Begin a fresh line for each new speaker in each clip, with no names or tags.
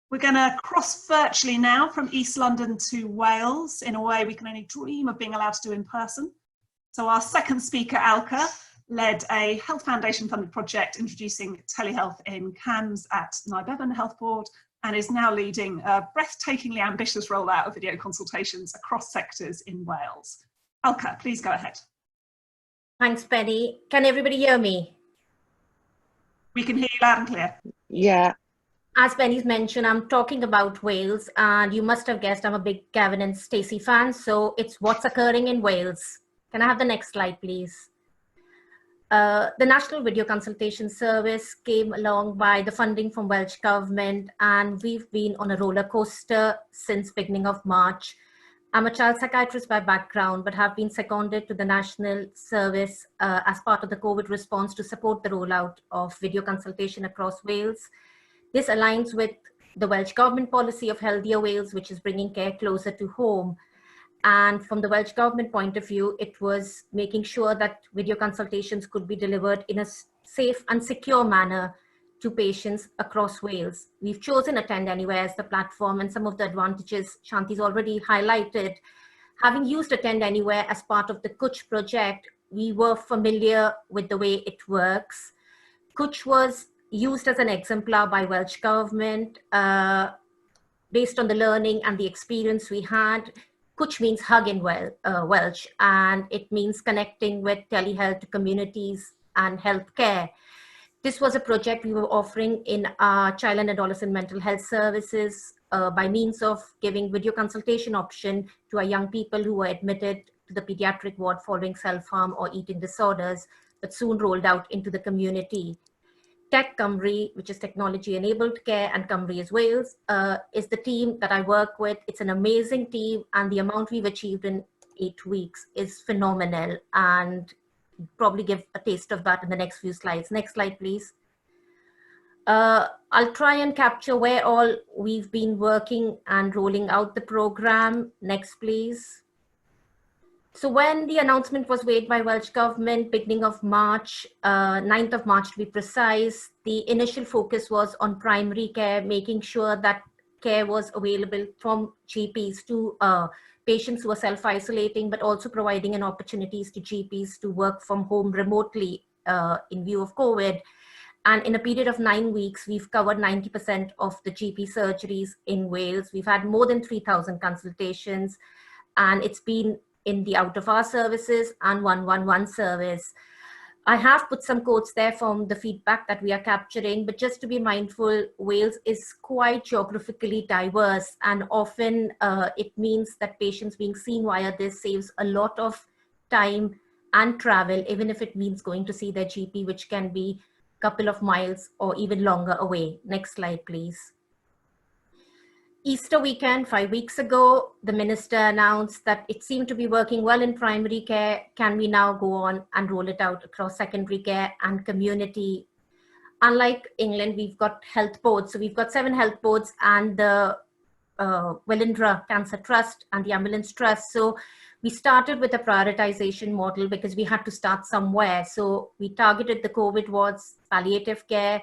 We're going to cross virtually now from East London to Wales in a way we can only dream of being allowed to do in person. So our second speaker, Alka, led a Health Foundation funded project introducing telehealth in CAMHS at Nye Bevan Health Board, and is now leading a breathtakingly ambitious rollout of video consultations across sectors in Wales. Alka, please go ahead.
Thanks, Penny. Can everybody hear me?
We can hear you loud and clear.
Yeah.
As Penny's mentioned, I'm talking about Wales, and you must have guessed I'm a big Gavin and Stacey fan, so it's what's occurring in Wales. Can I have the next slide, please? The National Video Consultation Service came along by the funding from Welsh Government, and we've been on a roller coaster since beginning of March. I'm a child psychiatrist by background, but have been seconded to the National Service as part of the COVID response to support the rollout of video consultation across Wales. This aligns with the Welsh Government policy of Healthier Wales, which is bringing care closer to home. And from the Welsh Government point of view, it was making sure that video consultations could be delivered in a safe and secure manner to patients across Wales. We've chosen Attend Anywhere as the platform, and some of the advantages Shanti's already highlighted. Having used Attend Anywhere as part of the Kuch project, we were familiar with the way it works. Kuch was used as an exemplar by Welsh Government based on the learning and the experience we had. Kuch means hug in Welsh, and it means connecting with telehealth communities and healthcare. This was a project we were offering in our child and adolescent mental health services by means of giving video consultation option to our young people who were admitted to the pediatric ward following self-harm or eating disorders, but soon rolled out into the community. Tech Cymru, which is technology-enabled care, and Cymru is Wales, is the team that I work with. It's an amazing team, and the amount we've achieved in 8 weeks is phenomenal, and probably give a taste of that in the next few slides. Next slide, please. I'll try and capture where all we've been working and rolling out the program. Next, please. So when the announcement was made by Welsh Government, beginning of March, 9th of March to be precise, the initial focus was on primary care, making sure that care was available from GPs to patients who are self-isolating, but also providing an opportunities to GPs to work from home remotely in view of COVID. And in a period of 9 weeks, we've covered 90% of the GP surgeries in Wales. We've had more than 3,000 consultations, and it's been in the out of hours services and 111 service. I have put some quotes there from the feedback that we are capturing, but just to be mindful, Wales is quite geographically diverse, and often it means that patients being seen via this saves a lot of time and travel, even if it means going to see their GP, which can be a couple of miles or even longer away. Next slide, please. Easter weekend, 5 weeks ago, the minister announced that it seemed to be working well in primary care. Can we now go on and roll it out across secondary care and community? Unlike England, we've got health boards. So we've got 7 health boards and the Welindra Cancer Trust and the Ambulance Trust. So we started with a prioritization model because we had to start somewhere. So we targeted the COVID wards, palliative care,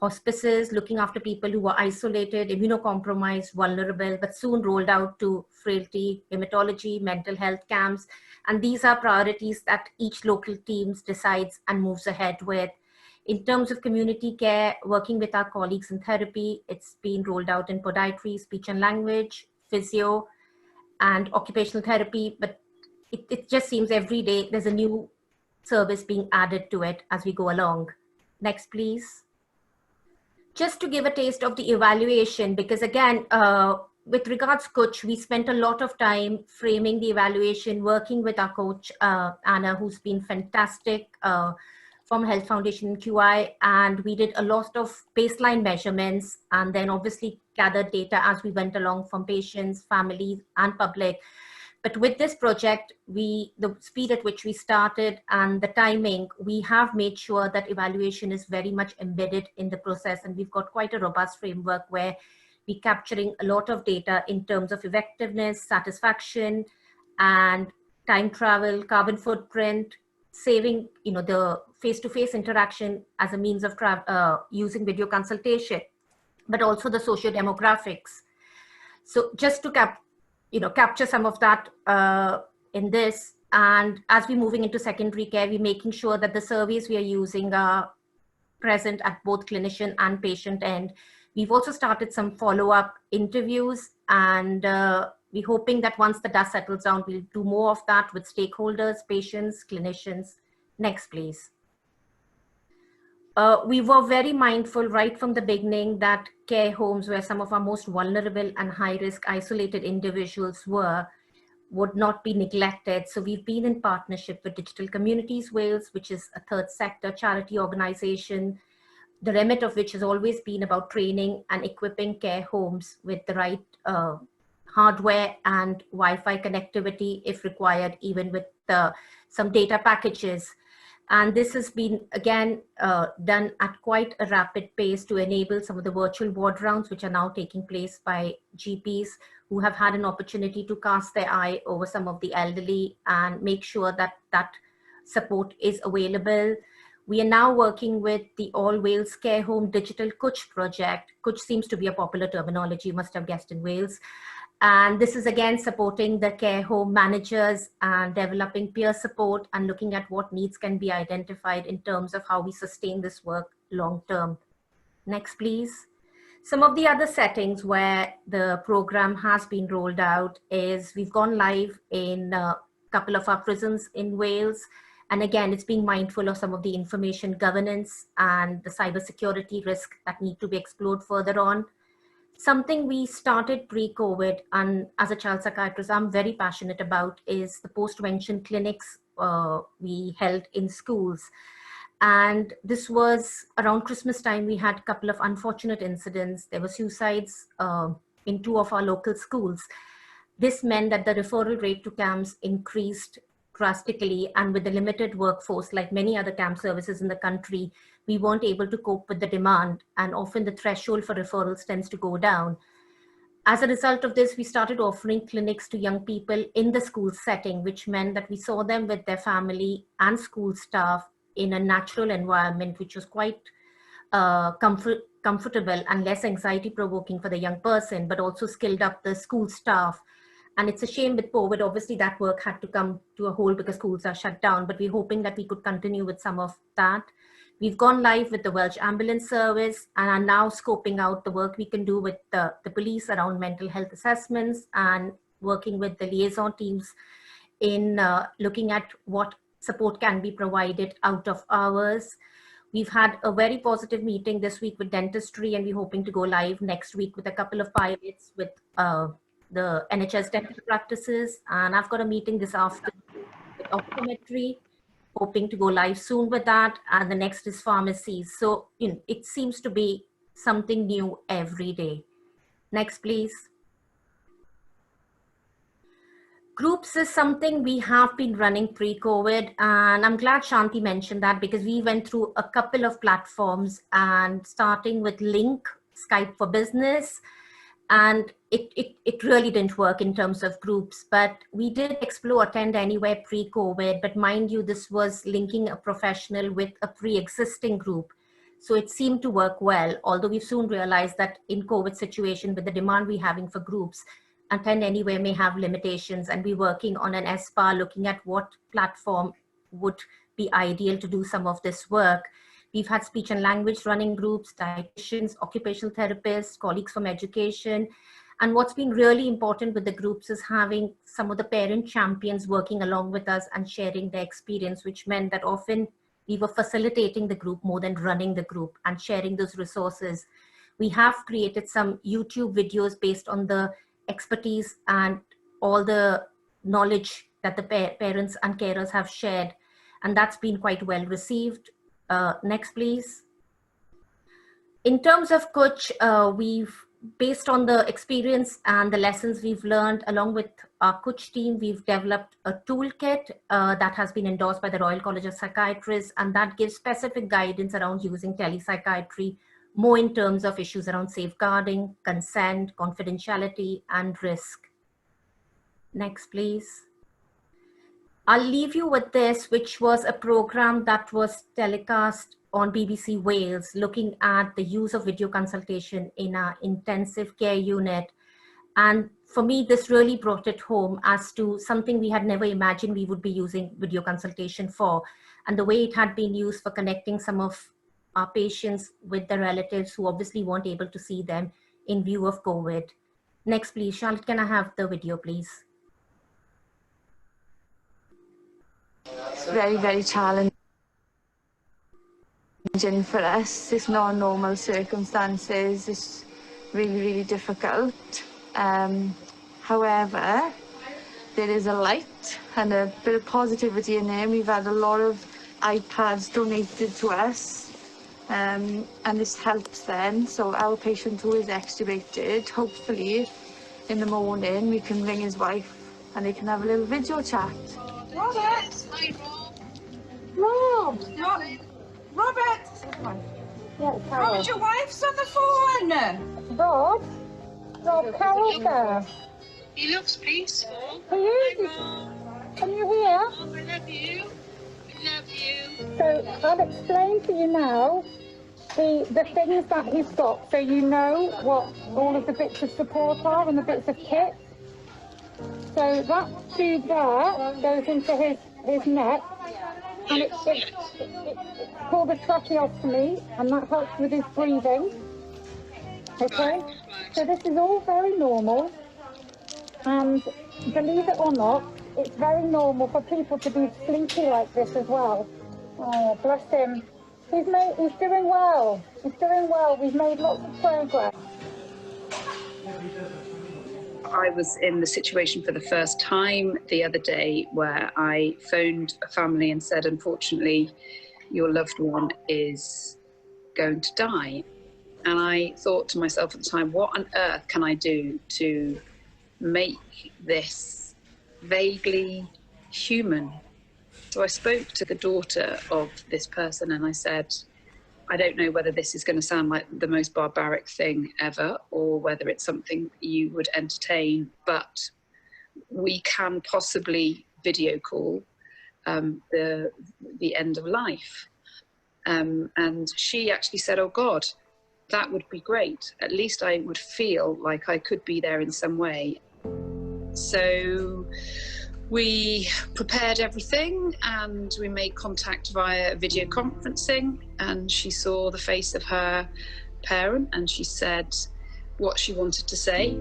hospices, looking after people who were isolated, immunocompromised, vulnerable, but soon rolled out to frailty, hematology, mental health camps. And these are priorities that each local teams decides and moves ahead with. In terms of community care, working with our colleagues in therapy, it's been rolled out in podiatry, speech and language, physio, and occupational therapy. But it just seems every day there's a new service being added to it as we go along. Next, please. Just to give a taste of the evaluation, because again, with regards to Kuch, we spent a lot of time framing the evaluation, working with our coach, Anna, who's been fantastic from Health Foundation QI, and we did a lot of baseline measurements and then obviously gathered data as we went along from patients, families, and public. But with this project, the speed at which we started and the timing, we have made sure that evaluation is very much embedded in the process. And we've got quite a robust framework where we're capturing a lot of data in terms of effectiveness, satisfaction, and time travel, carbon footprint, saving the face-to-face interaction as a means of using video consultation. but also the socio-demographics. So just to capture some of that in this, and as we're moving into secondary care, we're making sure that the surveys we are using are present at both clinician and patient end. We've also started some follow-up interviews, and we're hoping that once the dust settles down, we'll do more of that with stakeholders, patients, clinicians. Next, please. We were very mindful right from the beginning that care homes, where some of our most vulnerable and high-risk isolated individuals would not be neglected. So we've been in partnership with Digital Communities Wales, which is a third sector charity organization, the remit of which has always been about training and equipping care homes with the right hardware and Wi-Fi connectivity if required, even with some data packages. And this has been, again, done at quite a rapid pace to enable some of the virtual ward rounds, which are now taking place by GPs who have had an opportunity to cast their eye over some of the elderly and make sure that that support is available. We are now working with the All Wales Care Home Digital Kuch project. Kuch seems to be a popular terminology, you must have guessed, in Wales. And this is again supporting the care home managers and developing peer support and looking at what needs can be identified in terms of how we sustain this work long term. Next, please. Some of the other settings where the program has been rolled out is we've gone live in a couple of our prisons in Wales. And again, it's being mindful of some of the information governance and the cybersecurity risk that need to be explored further on. Something we started pre-COVID, and as a child psychiatrist, I'm very passionate about, is the post-vention clinics we held in schools. And this was around Christmas time. We had a couple of unfortunate incidents. There were suicides in 2 of our local schools. This meant that the referral rate to CAMS increased drastically, and with the limited workforce, like many other CAMS services in the country, we weren't able to cope with the demand, and often the threshold for referrals tends to go down. As a result of this, we started offering clinics to young people in the school setting, which meant that we saw them with their family and school staff in a natural environment, which was quite comfortable and less anxiety provoking for the young person, but also skilled up the school staff. And it's a shame with COVID, obviously that work had to come to a halt because schools are shut down, but we're hoping that we could continue with some of that. We've gone live with the Welsh Ambulance Service and are now scoping out the work we can do with the police around mental health assessments and working with the liaison teams in looking at what support can be provided out of hours. We've had a very positive meeting this week with dentistry, and we're hoping to go live next week with a couple of pilots with the NHS dental practices. And I've got a meeting this afternoon with optometry, hoping to go live soon with that. And the next is pharmacies. So it seems to be something new every day. Next, please. Groups is something we have been running pre-COVID, and I'm glad Shanti mentioned that because we went through a couple of platforms, and starting with Link, Skype for Business, and it really didn't work in terms of groups, but we did explore Attend Anywhere pre-COVID, but mind you, this was linking a professional with a pre-existing group. So it seemed to work well, although we've soon realized that in COVID situation, with the demand we're having for groups, Attend Anywhere may have limitations, and we're working on an SPA looking at what platform would be ideal to do some of this work. We've had speech and language running groups, dietitians, occupational therapists, colleagues from education. And what's been really important with the groups is having some of the parent champions working along with us and sharing their experience, which meant that often we were facilitating the group more than running the group and sharing those resources. We have created some YouTube videos based on the expertise and all the knowledge that the parents and carers have shared, and that's been quite well received. Next, please. In terms of Kuch, we've, based on the experience and the lessons we've learned, along with our Kuch team, we've developed a toolkit that has been endorsed by the Royal College of Psychiatrists, and that gives specific guidance around using telepsychiatry, more in terms of issues around safeguarding, consent, confidentiality, and risk. Next, please. I'll leave you with this, which was a program that was telecast on BBC Wales, looking at the use of video consultation in our intensive care unit. And for me, this really brought it home as to something we had never imagined we would be using video consultation for, and the way it had been used for connecting some of our patients with their relatives who obviously weren't able to see them in view of COVID. Next, please. Charlotte, can I have the video, please?
It's very, very challenging for us. It's not normal circumstances. It's really, really difficult. However, there is a light and a bit of positivity in there. We've had a lot of iPads donated to us, and this helps them. So our patient who is extubated, hopefully in the morning we can ring his wife and they can have a little video chat.
Robert!
Rob!
Robert! Robert, your wife's on the phone!
Rob, Carol's there.
He looks peaceful.
He is. Can you hear?
Oh, I love you. I love you.
So I'll explain to you now the things that he's got, so you know what all of the bits of support are and the bits of kit. So that tube there goes into his neck, and it's called a tracheostomy, and that helps with his breathing. Okay, so this is all very normal, and believe it or not, it's very normal for people to be sleepy like this as well. Oh, bless him. He's doing well. He's doing well. We've made lots of progress.
I was in the situation for the first time the other day where I phoned a family and said, unfortunately, your loved one is going to die. And I thought to myself at the time, what on earth can I do to make this vaguely human? So I spoke to the daughter of this person and I said, I don't know whether this is going to sound like the most barbaric thing ever or whether it's something you would entertain, but we can possibly video call the end of life. And she actually said, oh God, that would be great. At least I would feel like I could be there in some way. So we prepared everything and we made contact via video conferencing, and she saw the face of her parent and she said what she wanted to say,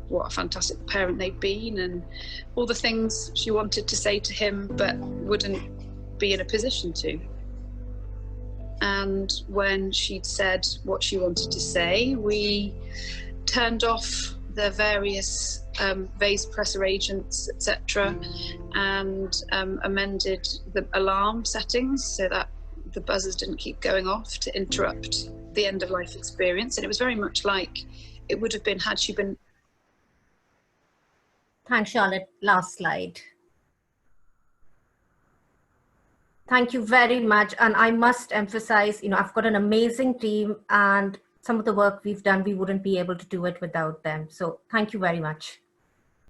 what a fantastic parent they'd been, and all the things she wanted to say to him but wouldn't be in a position to. And when she'd said what she wanted to say, we turned off the various vasopressor agents, etc., and amended the alarm settings so that the buzzers didn't keep going off to interrupt the end of life experience. And it was very much like it would have been had she been.
Thanks, Charlotte. Last slide. Thank you very much. And I must emphasize, I've got an amazing team, and some of the work we've done, we wouldn't be able to do it without them. So thank you very much.